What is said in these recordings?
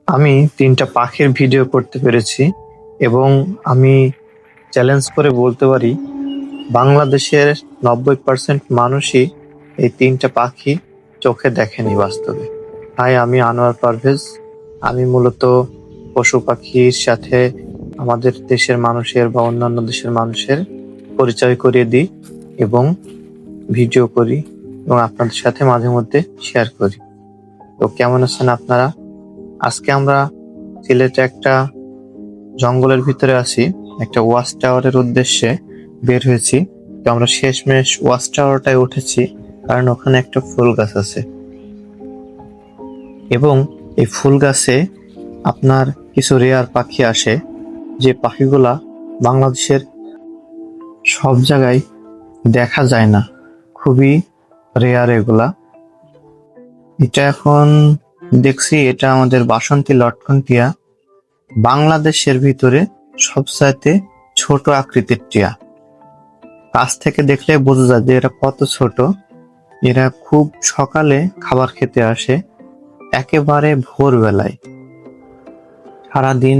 আমি ৩টা পাখির ভিডিও করতে পেরেছি এবং আমি চ্যালেঞ্জ করে বলতে পারি বাংলাদেশের ৯০% মানুষই এই ৩টা পাখি চোখে দেখেনি বাস্তবে। হাই, আমি আনোয়ার পারভেজ। আমি মূলত পশু পাখির সাথে আমাদের দেশের মানুষের বা অন্যান্য দেশের মানুষের পরিচয় করিয়ে দিই এবং ভিডিও করি এবং আপনাদের সাথে মাঝে মধ্যে শেয়ার করি। তো কেমন আছেন আপনারা? আজকে আমরা সিলেটে একটা জঙ্গলের ভিতরে আছি, একটা ওয়াচ টাওয়ারের উদ্দেশ্যে বের হয়েছি। তো আমরা শেষমেশ ওয়াচ টাওয়ারটায় উঠেছি, কারণ ওখানে একটা ফুল গাছ আছে এবং এই ফুল গাছে আপনার কিছু রেয়ার পাখি আসে, যে পাখিগুলা বাংলাদেশের সব জায়গায় দেখা যায় না, খুবই রেয়ার এগুলা। এটা এখন দেখছি এটা আমাদের বাসন্তী লটকন টিয়া, বাংলাদেশের ভিতরে সবচাইতে ছোট আকৃতির টিয়া। কাছ থেকে দেখলে বোঝা যায় যে এরা কত ছোট। এরা খুব সকালে খাবার খেতে আসে, একেবারে ভোরবেলায়। সারাদিন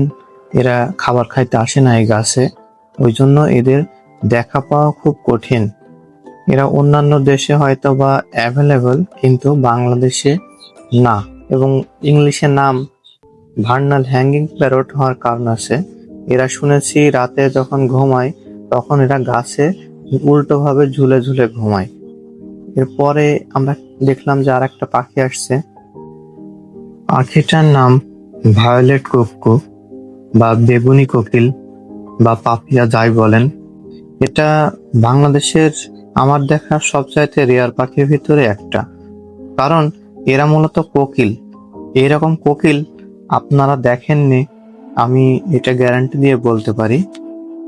এরা খাবার খাইতে আসে না এই গাছে, ওই জন্য এদের দেখা পাওয়া খুব কঠিন। এরা অন্যান্য দেশে হয়তো বা অ্যাভেলেবল, কিন্তু বাংলাদেশে না। এবং ইংলিশে নাম ভার্নাল হ্যাঙ্গিং প্যারট হওয়ার কারণ আছে। এরা শুনেছি রাতে যখন ঘুমায় তখন এরা গাছে উল্টো ভাবে ঝুলে ঝুলে ঘুমায়। এরপরে আমরা দেখলাম যে আর একটা পাখি আসছে। পাখিটার নাম ভায়োলেট কুক্কু বা বেগুনি কোকিল বা পাপিয়া, যাই বলেন। এটা বাংলাদেশের আমার দেখা সবচাইতে রেয়ার পাখির ভিতরে একটা, কারণ এরা মূলত কোকিল। এইরকম কোকিল আপনারা দেখেননি, আমি এটা গ্যারান্টি দিয়ে বলতে পারি।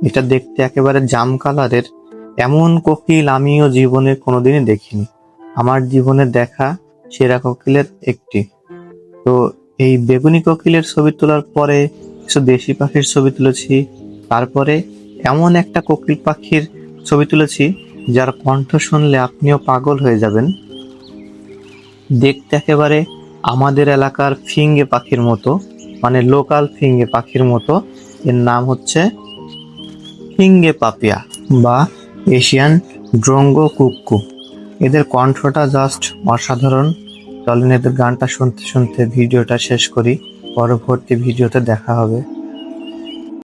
এটা দেখতে একেবারে জাম কালারের, এমন কোকিল আমিও জীবনে কোনোদিনই দেখিনি। আমার জীবনে দেখা সেরা কোকিলের একটি। তো এই বেগুনি কোকিলের ছবি তোলার পরে কিছু দেশি পাখির ছবি তুলেছি, তারপরে এমন একটা কোকিল পাখির ছবি তুলেছি যার কণ্ঠ শুনলে আপনিও পাগল হয়ে যাবেন। দেখতে একেবারে আমাদের এলাকার ফিঙ্গে পাখির মতো, মানে লোকাল ফিঙ্গে পাখির মতো। এর নাম হচ্ছে ফিঙ্গে পাপিয়া বা এশিয়ান ড্রঙ্গো কুক্কু। এদের কণ্ঠটা জাস্ট অসাধারণ। চলেন এদের গানটা শুনতে শুনতে ভিডিওটা শেষ করি, পরবর্তী ভিডিওতে দেখা হবে।